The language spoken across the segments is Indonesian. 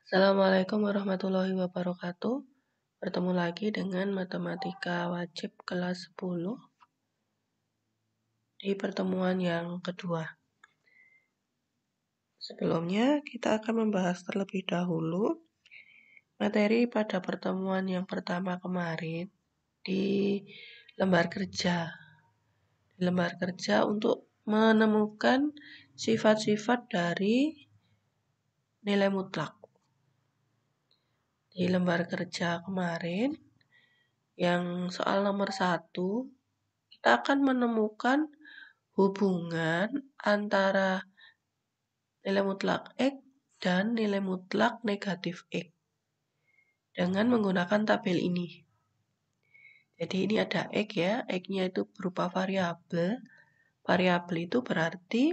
Assalamualaikum warahmatullahi wabarakatuh. Bertemu lagi dengan Matematika Wajib kelas 10 di pertemuan yang kedua. Sebelumnya, kita akan membahas terlebih dahulu materi pada pertemuan yang pertama kemarin di lembar kerja. Di lembar kerja untuk menemukan sifat-sifat dari nilai mutlak. Di lembar kerja kemarin, yang soal nomor 1, kita akan menemukan hubungan antara nilai mutlak X dan nilai mutlak negatif X dengan menggunakan tabel ini. Jadi ini ada X ya, X-nya itu berupa variabel. Variabel itu berarti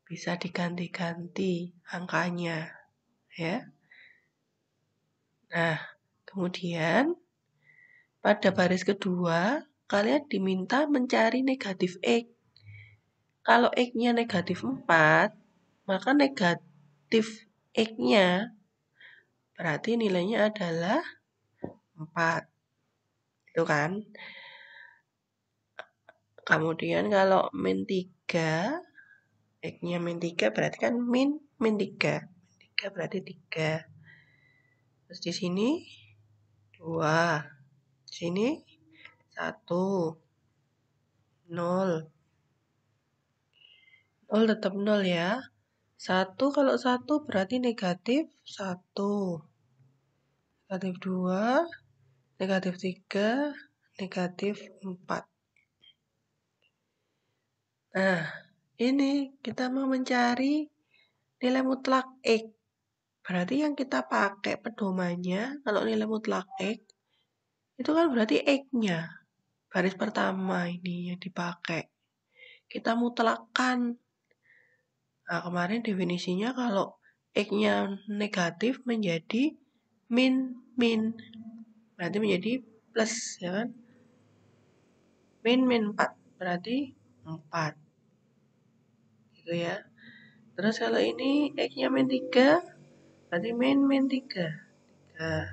bisa diganti-ganti angkanya, ya. Nah, kemudian pada baris kedua, kalian diminta mencari negatif X. Kalau X-nya negatif 4, maka negatif X-nya berarti nilainya adalah 4. Itu kan. Kemudian kalau min 3, X-nya min 3 berarti kan min 3. Min 3 berarti 3. Terus di sini 2. Di sini 1. 0. 0 tetap 0 ya. 1 kalau 1 berarti negatif 1. Negatif 2. Negatif 3. Negatif 4. Nah, ini kita mau mencari nilai mutlak X. Berarti yang kita pakai pedomannya, kalau nilai mutlak X, itu kan berarti X-nya. Baris pertama ini yang dipakai. Kita mutlakkan. Nah, kemarin definisinya kalau X-nya negatif menjadi min. Berarti menjadi plus, ya kan? Min 4, berarti 4. Gitu ya. Terus kalau ini X-nya min 3, berarti min 3. 3.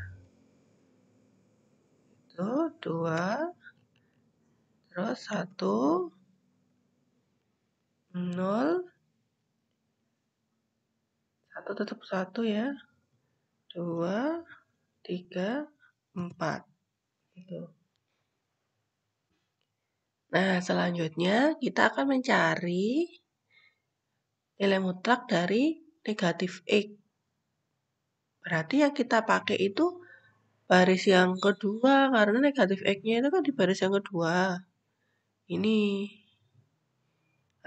Itu 2. Terus 1. 0. 1 tetap 1 ya. 2. 3. 4. Gitu. Nah, selanjutnya kita akan mencari nilai mutlak dari negatif X. Berarti yang kita pakai itu baris yang kedua, karena negatif X-nya itu kan di baris yang kedua. Ini.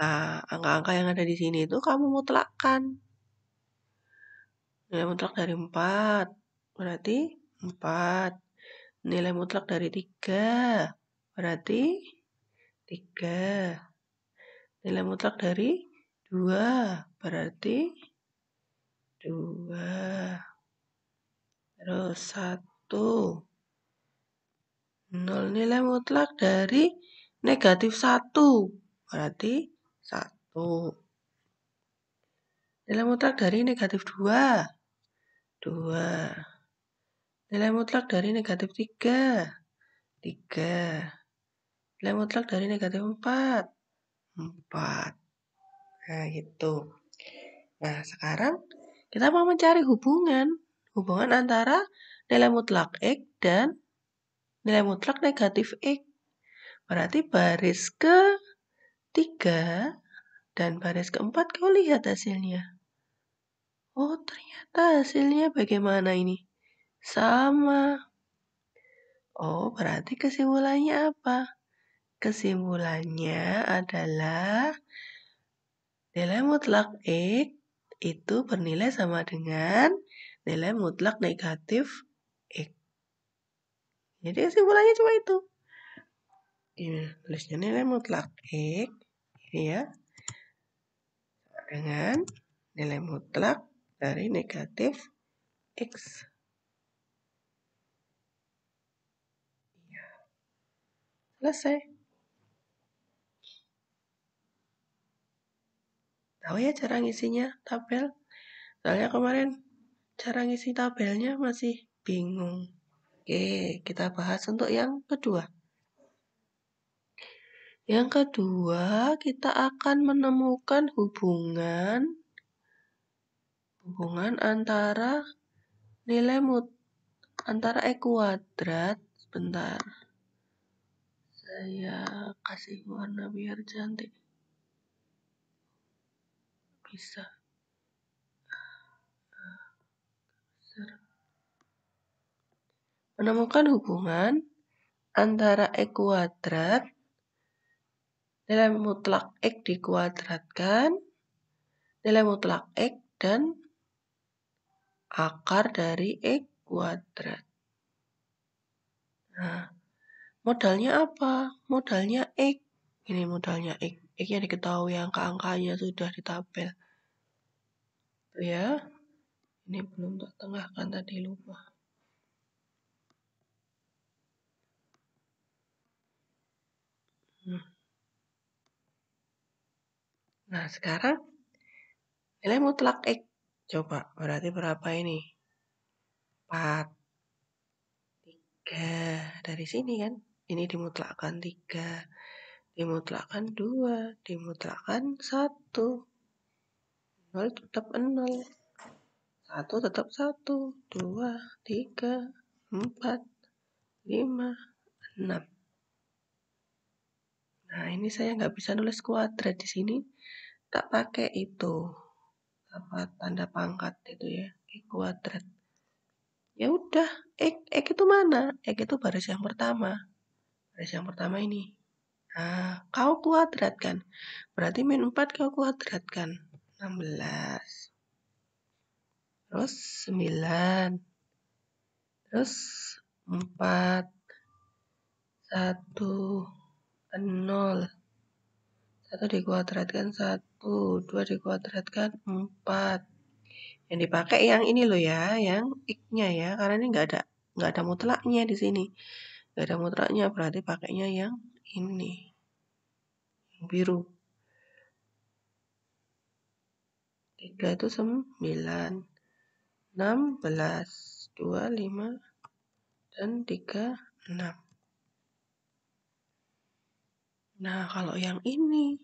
Nah, angka-angka yang ada di sini itu kamu mutlakkan. Nilai mutlak dari 4, berarti 4. Nilai mutlak dari 3, berarti 3. Nilai mutlak dari 2, berarti 2. Terus 1. 0 nilai mutlak dari negatif 1, berarti 1. Nilai mutlak dari negatif 2, 2. Nilai mutlak dari negatif 3, 3. Nilai mutlak dari negatif 4, 4. Nah, gitu. Nah, sekarang kita mau mencari hubungan antara nilai mutlak X dan nilai mutlak negatif X. Berarti baris ke-3 dan baris ke-4 kau lihat hasilnya. Oh, ternyata hasilnya bagaimana ini? Sama. Oh, berarti kesimpulannya apa? Kesimpulannya adalah nilai mutlak X itu bernilai sama dengan nilai mutlak negatif X. Jadi kesimpulannya cuma itu. Ini tulisnya nilai mutlak X ini ya dengan nilai mutlak dari negatif X. Selesai. Tahu ya cara ngisinya tabel? Soalnya kemarin cara ngisi tabelnya masih bingung. Oke, kita bahas untuk yang kedua. Yang kedua, kita akan menemukan hubungan antara nilai antara E kuadrat. Sebentar. Saya kasih warna biar cantik. Bisa. Menemukan hubungan antara E kuadrat, nilai mutlak X dikuadratkan, nilai mutlak X, dan akar dari X kuadrat. Nah, modalnya apa? Modalnya X. Ini modalnya X. X-nya diketahui, angka-angkanya sudah di tabel. Tuh ya. Ini belum tak tengahkan tadi, lupa. Nah, sekarang nilai mutlak X. Coba, berarti berapa ini? 4. 3. Dari sini kan? Ini dimutlakkan 3. Dimutlakkan 2. Dimutlakkan 1. 0 tetap 0. 1 tetap 1. 2, 3, 4, 5, 6. Nah, ini saya nggak bisa nulis kuadrat di sini. Tak pakai itu. Apa tanda pangkat itu ya, X kuadrat. Ya udah, X itu mana? X itu baris yang pertama. Baris yang pertama ini. Nah, kau kuadratkan. Berarti min 4 kau kuadratkan. 16. Terus 9. Terus 4. 1. 0. 1 dikuadratkan 1. 2 dikuadratkan 4. Yang dipakai yang ini loh ya, yang X-nya ya. Karena ini nggak ada mutlaknya di sini. Nggak ada mutlaknya, berarti pakainya yang ini. Yang biru. 3 itu 9. 16. 2, 5. Dan 3, 6. Nah, kalau yang ini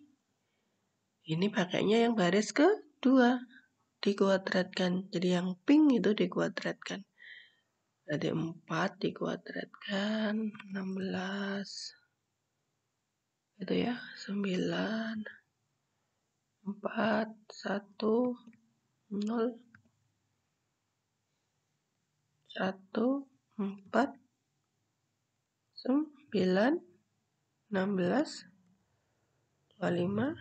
pakainya yang baris kedua. Dikuadratkan. Jadi yang pink itu dikuadratkan. Berarti 4 dikuadratkan. 16. Itu ya. 9. 4, 1, 0, 1, 4, 9, 16, 25,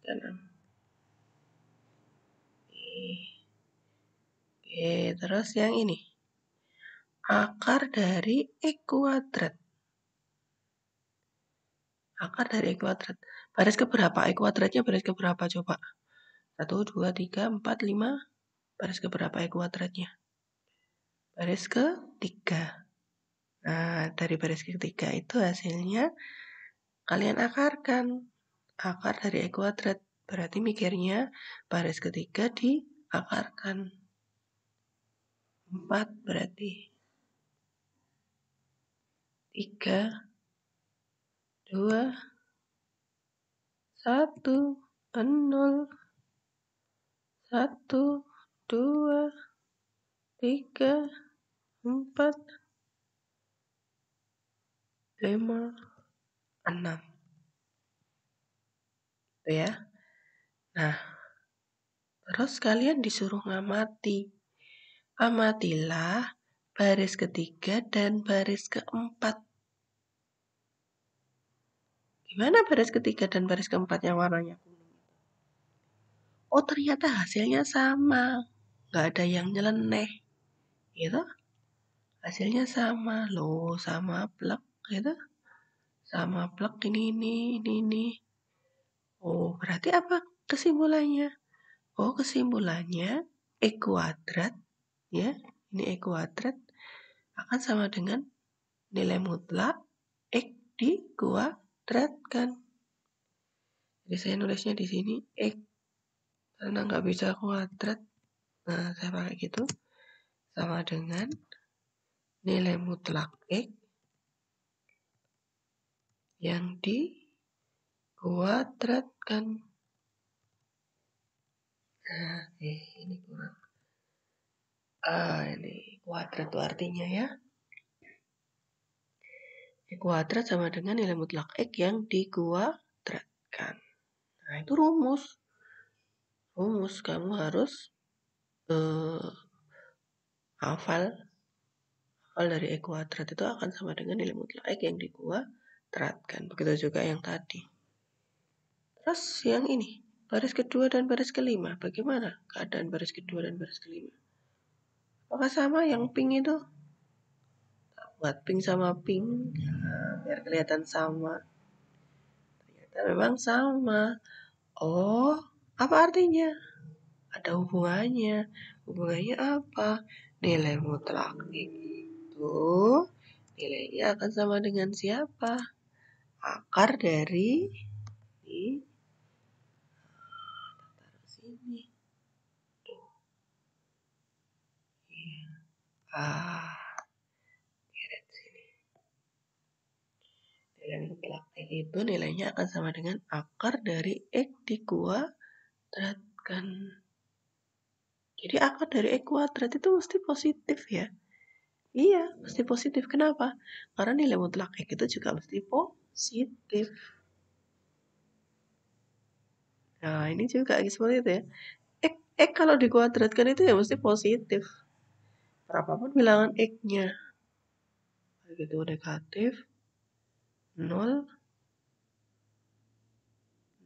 36. Oke, terus yang ini. Akar dari X kuadrat. Akar dari X kuadrat. Baris keberapa? X kuadratnya baris keberapa coba? 1, 2, 3, 4, 5. Baris keberapa X kuadratnya? Baris ketiga. Nah, dari baris ketiga itu hasilnya kalian akarkan. Akar dari X kuadrat. Berarti mikirnya baris ketiga diakarkan. 4 berarti. 3, 2, 1, 0, 1, 2, 3, 4, 5, 6. Itu ya. Nah, terus kalian disuruh ngamati. Amatilah baris ketiga dan baris keempat. Gimana baris ketiga dan baris keempat yang warnanya kuning? Oh, ternyata hasilnya sama. Nggak ada yang nyeleneh. Gitu. Hasilnya sama. Loh, sama plek. Gitu. Sama plek ini. Oh, berarti apa kesimpulannya? Oh, kesimpulannya X kuadrat. Ya, ini X kuadrat akan sama dengan nilai mutlak X dikuadratkan. Jadi saya nulisnya di sini X karena nggak bisa kuadrat. Nah, saya pakai gitu. Sama dengan nilai mutlak X yang dikuadratkan. Nah, ini kurang. Ini kuadrat itu artinya ya. Kuadrat sama dengan nilai mutlak X yang dikuadratkan. Nah, itu rumus. Kamu harus hafal dari X kuadrat itu akan sama dengan nilai mutlak X yang dikuadratkan. Begitu juga yang tadi. Terus yang ini, baris kedua dan baris kelima. Bagaimana keadaan baris kedua dan baris kelima? Apakah sama yang pink itu? Buat pink sama pink, biar kelihatan sama. Ternyata memang sama. Oh, apa artinya? Ada hubungannya. Hubungannya apa? Nilai mutlak itu nilainya akan sama dengan siapa? Akar dari taruh sini. Lihat sini. Nilai mutlak X itu nilainya akan sama dengan akar dari X dikuadratkan. Jadi akar dari X kuadrat itu mesti positif ya. Iya, mesti positif. Kenapa? Karena nilai mutlak X itu juga mesti positif. Nah, ini juga seperti itu ya. X kalau dikuadratkan itu ya mesti positif. Berapapun bilangan X-nya. Begitu negatif 0,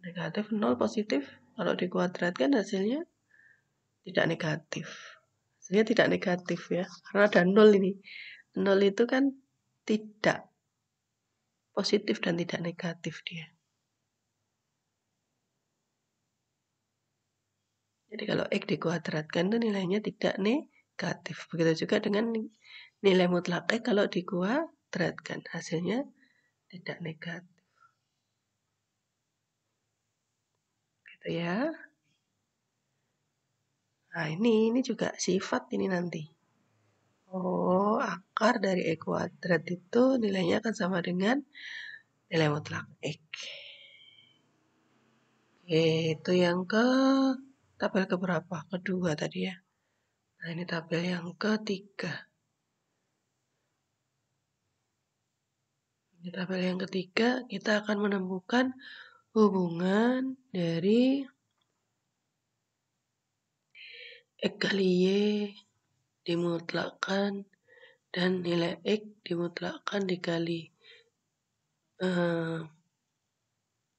negatif 0, positif. Kalau dikuadratkan hasilnya tidak negatif. Hasilnya tidak negatif ya. Karena ada 0 ini. 0 itu kan tidak positif dan tidak negatif dia. Jadi kalau X dikuadratkan itu nilainya tidak negatif. Begitu juga dengan nilai mutlak X kalau dikuadratkan hasilnya tidak negatif. Gitu ya. Nah, ini juga sifat ini nanti. Oh, akar dari X kuadrat itu nilainya akan sama dengan nilai mutlak X. Oke, itu yang tabel keberapa? Kedua tadi ya. Nah, ini tabel yang ketiga. Di tabel yang ketiga, kita akan menemukan hubungan dari X kali Y dimutlakkan dan nilai X dimutlakkan dikali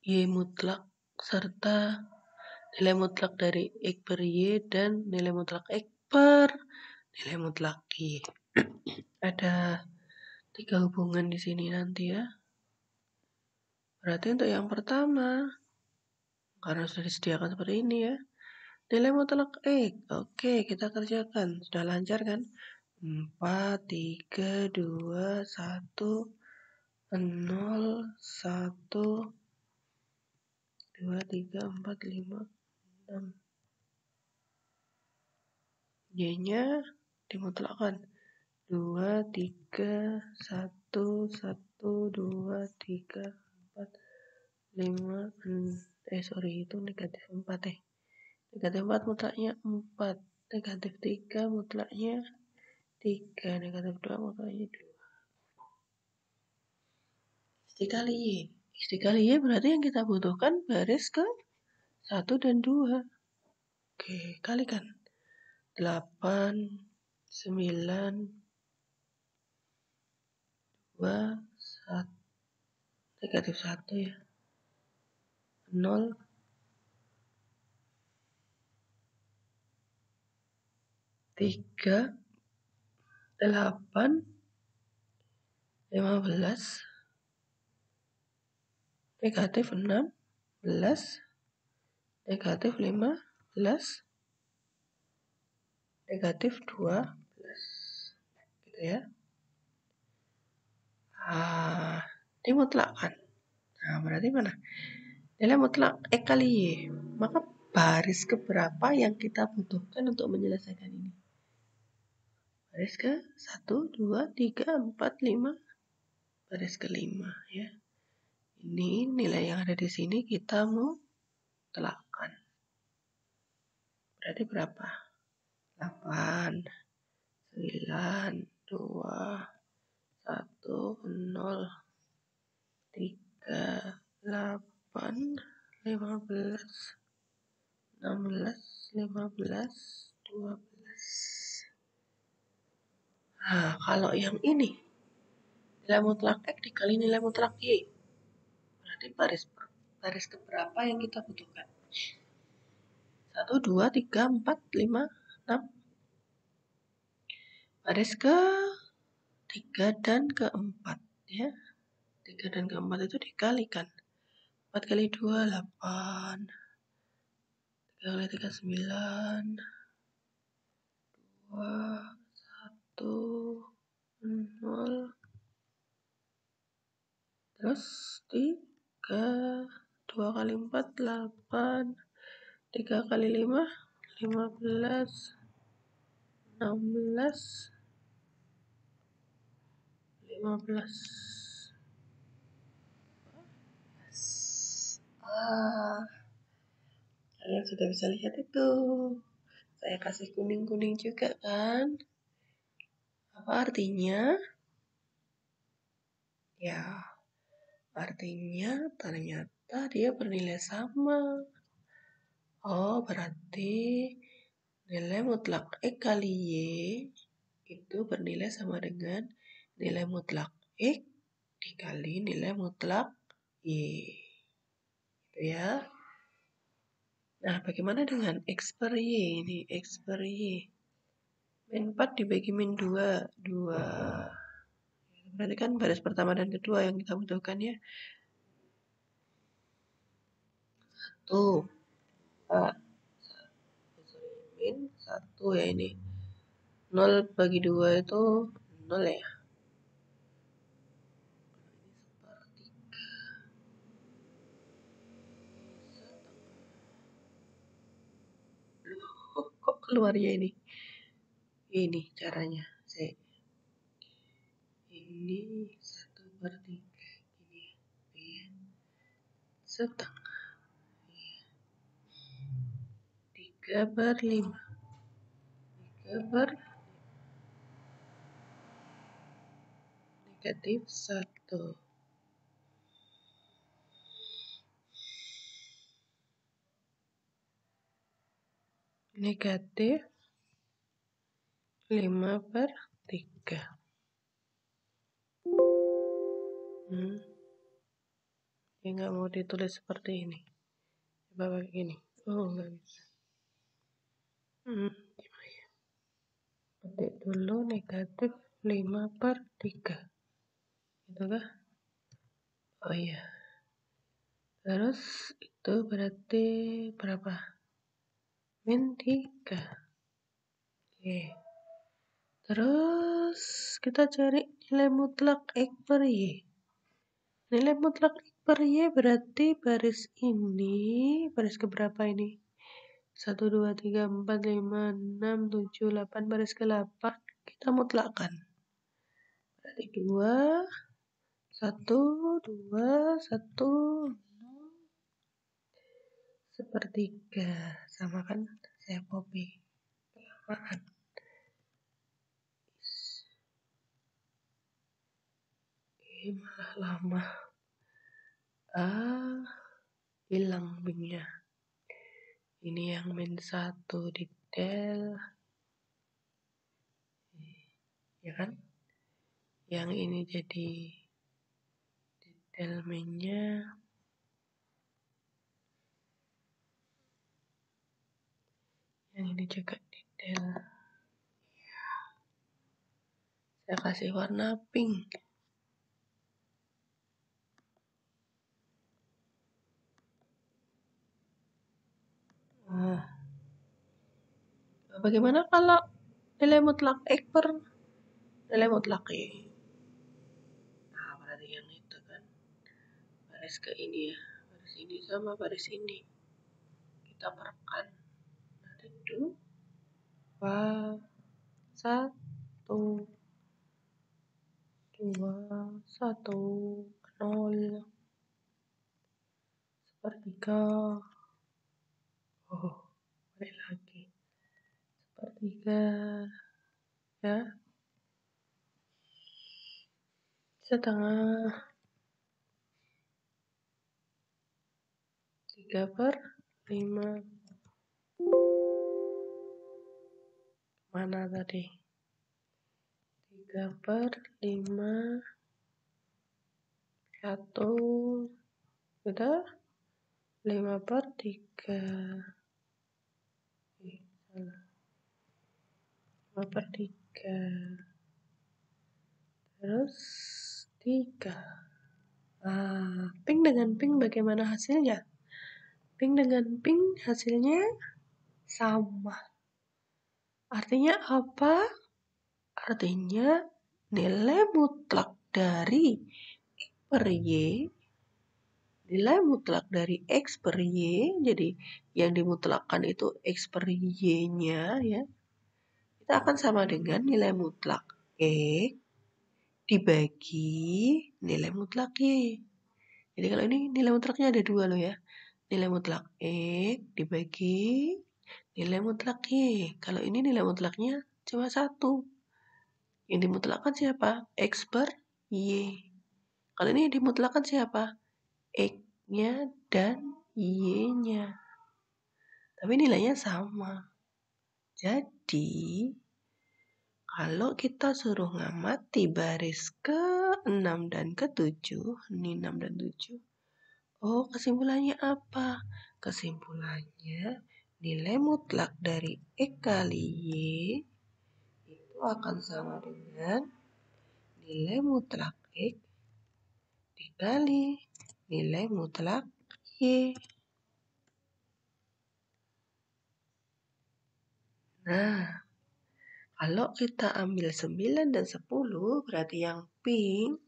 Y mutlak serta nilai mutlak dari X per Y dan nilai mutlak X per nilai mutlak Y. Ada 3 hubungan di sini nanti ya. Berarti untuk yang pertama, karena sudah disediakan seperti ini ya, nilai mutlak X. Oke, kita kerjakan. Sudah lancar kan? 4, 3, 2, 1, 0, 1, 2, 3, 4, 5, 6. Y-nya dimutlakkan. 2, 3, 1, 1, 2, 3, 4, 5, itu negatif 4 ya. Negatif 4 mutlaknya 4. Negatif 3 mutlaknya 3. Negatif 2 mutlaknya 2. X dikali Y. X dikali Y berarti yang kita butuhkan baris ke 1 dan 2. Oke, kalikan. 8, 9, 2, 1. Negatif 1 ya. 0, 3, 8, 15, negatif 16, negatif 15, negatif 12. Gitu ya. Dimutlakkan. Nah, berarti mana? Nilai mutlak X kali Y. Maka baris keberapa yang kita butuhkan untuk menyelesaikan ini. Baris ke 1, 2, 3, 4, 5. Baris ke-5 ya. Ini nilai yang ada di sini kita mutlakkan. Berarti berapa? 8, 9, 2, 1, 0, 3, 8, 15, 16, 15, 12. Nah, kalau yang ini nilai mutlak X dikali nilai mutlak Y. Berarti baris keberapa yang kita butuhkan? 1, 2, 3, 4, 5, 6. Baris ke 3 dan ke-4 ya. 3 dan ke-4 itu dikalikan. 4 kali 2, 8. 3 kali 3, 9. 2, 1, 0. Terus 3, 2 kali 4, 8. 3 kali 5, 15. 16. 15. Kalian sudah bisa lihat itu. Saya kasih kuning-kuning juga kan. Apa artinya? Ya, artinya ternyata dia bernilai sama. Oh, berarti nilai mutlak X kali Y itu bernilai sama dengan nilai mutlak X dikali nilai mutlak Y. Itu ya. Nah, bagaimana dengan X per Y ini? X per Y. Min 4 dibagi min 2. 2. Berarti kan baris pertama dan kedua yang kita butuhkan ya. 1. Min 1 ya ini. 0 bagi 2 itu 0 ya. Kok keluar ya ini? Ini caranya. Ini 1/3. Ini ya. Setengah. 3/5. 3/, -1. Negatif 5/3. Ya nggak mau ditulis seperti ini. Coba pakai gini. Oh, nggak bisa. Petik dulu negatif 5/3. Gitu kah? Oh iya. Terus itu berarti berapa? Min 3. Oke. Terus kita cari nilai mutlak X per Y. Nilai mutlak X per Y berarti baris ini, baris keberapa ini? 1, 2, 3, 4, 5, 6, 7, 8, baris ke-8 kita mutlakkan. Berarti 2, 1, 2, 1, 1/3. Sama kan? Saya copy. Kelamaan. Ini malah lama. Hilang binnya. Ini yang min 1 detail. Ya kan? Yang ini jadi detail minnya. Yang ini juga detail. Saya kasih warna pink. Nah, bagaimana kalau nilai mutlak X per nilai mutlak Y? Nah, berarti yang itu kan. Baris ke ini ya. Baris ini sama baris ini. kita perkan. Nanti 2, 1, 2, 1, 0, sepertiga. Oh, balik lagi. Sepertiga, ya. Setengah. 3/5. Mana tadi? 3/5. 1. Udah? 5/3. Salah. 5/3. Terus 3. Pink dengan pink bagaimana hasilnya? Pink dengan pink hasilnya sama. Artinya apa? Artinya nilai mutlak dari X per Y, nilai mutlak dari X per Y, jadi yang dimutlakkan itu X per Y-nya, ya. Kita akan sama dengan nilai mutlak X dibagi nilai mutlak Y. Jadi kalau ini nilai mutlaknya ada 2 loh ya. Nilai mutlak X dibagi nilai mutlak Y. Kalau ini nilai mutlaknya cuma 1. Yang dimutlakkan siapa? X per Y. Kalau ini dimutlakkan siapa? X-nya dan Y-nya. Tapi nilainya sama. Jadi, kalau kita suruh ngamati baris ke-6 dan ke-7, ini 6 dan 7. Oh, kesimpulannya apa? Kesimpulannya, nilai mutlak dari X kali Y itu akan sama dengan nilai mutlak X dikali nilai mutlak Y. Nah, kalau kita ambil 9 dan 10, berarti yang pink,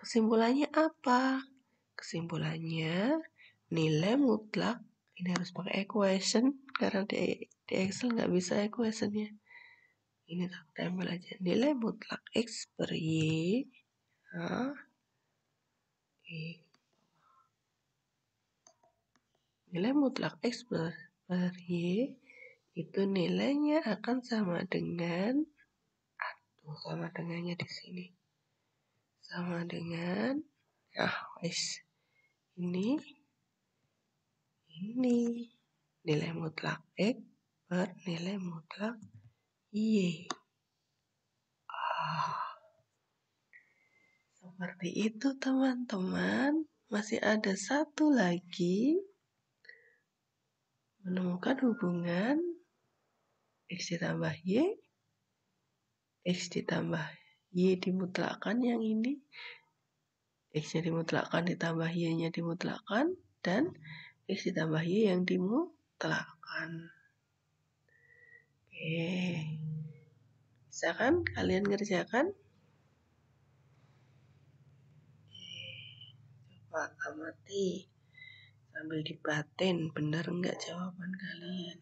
kesimpulannya apa? Kesimpulannya, nilai mutlak, ini harus pakai equation, karena di Excel nggak bisa equationnya. Ini tempel aja, nilai mutlak X per Y, nilai mutlak X per Y, itu nilainya akan sama dengan, sama dengannya di sini. Sama dengan, ini nilai mutlak X per nilai mutlak Y. Seperti itu teman-teman. Masih ada satu lagi. Menemukan hubungan X ditambah Y, X ditambah Y dimutlakkan yang ini. X-nya dimutlakkan ditambah Y-nya dimutlakkan. Dan X ditambah Y yang dimutlakkan. Oke. Bisa kan kalian ngerjakan? Coba amati. Sambil dibatin, benar nggak jawaban kalian?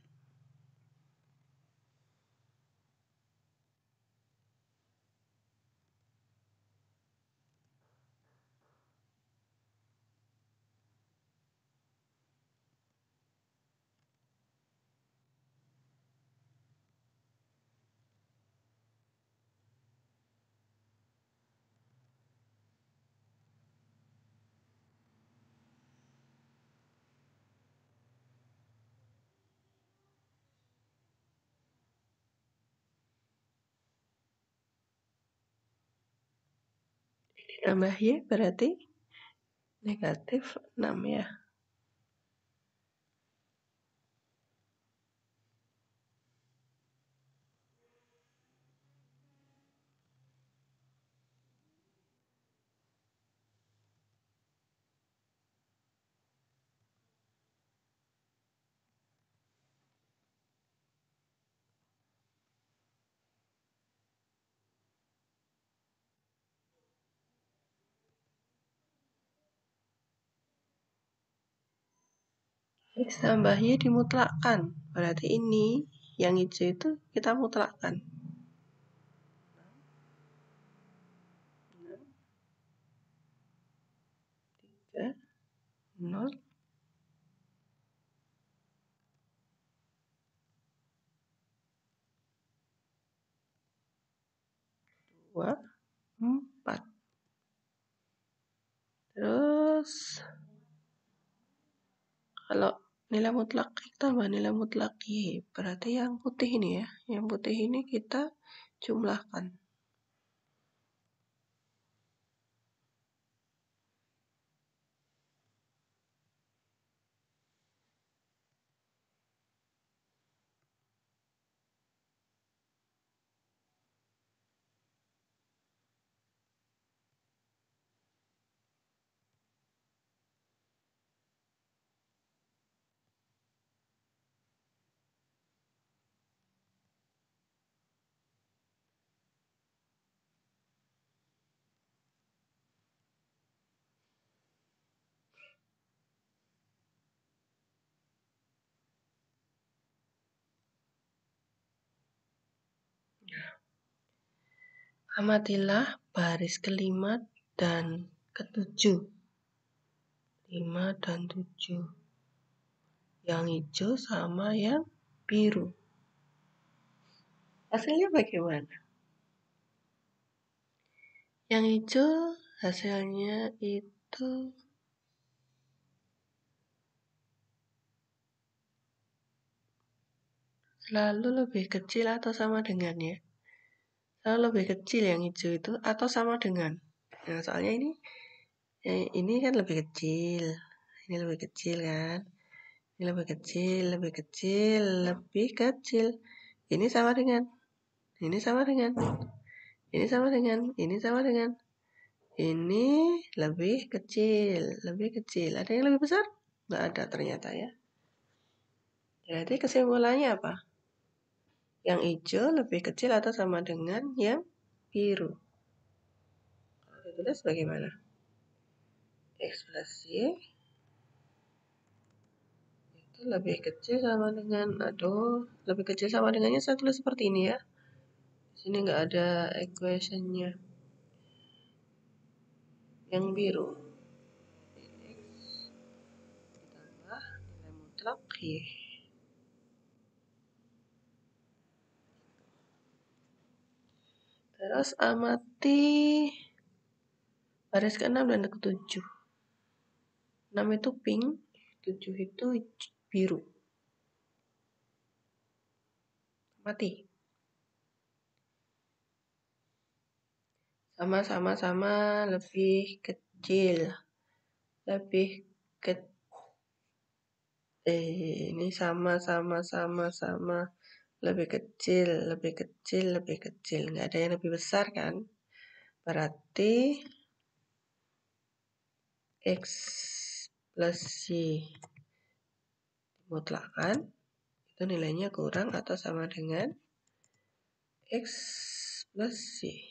Ditambah Y berarti negatif 6 ya. X tambah Y dimutlakkan. Berarti ini yang hijau itu kita mutlakkan. 3, 0, 2, 4. Terus kalau nilai mutlak X tambah nilai mutlak Y, berarti yang putih ini ya. Yang putih ini kita jumlahkan. Amatilah baris kelima dan ketujuh. 5 dan 7. Yang hijau sama yang biru. Hasilnya bagaimana? Yang hijau hasilnya itu selalu lebih kecil atau sama dengannya. Selalu lebih kecil yang hijau itu atau sama dengan. Nah, soalnya ini kan lebih kecil. Ini lebih kecil kan. Ini lebih kecil, lebih kecil, lebih kecil. Ini sama dengan. Ini sama dengan. Ini sama dengan. Ini sama dengan. Ini lebih kecil, lebih kecil. Ada yang lebih besar? Nggak ada ternyata ya. Jadi kesimpulannya apa? Yang hijau lebih kecil atau sama dengan yang biru. Kalau ditulis bagaimana? X plus Y itu lebih kecil sama dengan, lebih kecil sama dengannya saya tulis seperti ini ya. Di sini nggak ada equationnya. Yang biru. X ditambah nilai mutlak Y. Terus amati baris ke-6 dan ke-7. 6 itu pink, 7 itu biru. Amati. Sama-sama lebih kecil. Lebih kecil. Ini sama lebih kecil, lebih kecil, lebih kecil. Nggak ada yang lebih besar kan? Berarti X plus Y dimutlakkan, itu nilainya kurang atau sama dengan X plus Y.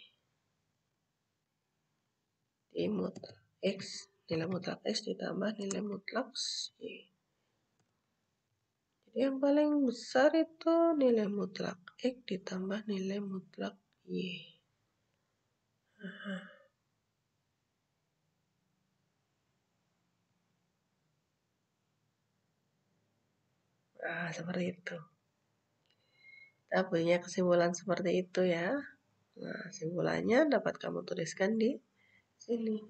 X, nilai mutlak X ditambah nilai mutlak Y. Jadi yang paling besar itu nilai mutlak X ditambah nilai mutlak Y. Nah, seperti itu. Kita punya kesimpulan seperti itu ya. Nah, kesimpulannya dapat kamu tuliskan di sini.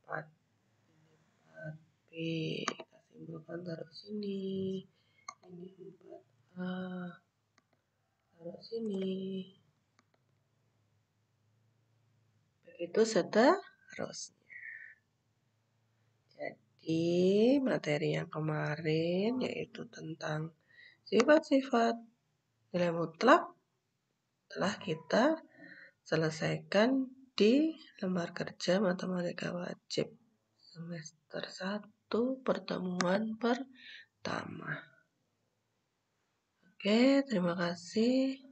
4 B, kita simpulkan taruh sini. Ini 4A, taruh sini. Begitu seterusnya. Jadi, materi yang kemarin yaitu tentang sifat-sifat nilai mutlak telah kita selesaikan di lembar kerja matematika wajib semester 1 pertemuan pertama. Oke, terima kasih.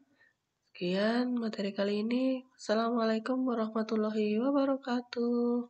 Sekian materi kali ini. Assalamualaikum warahmatullahi wabarakatuh.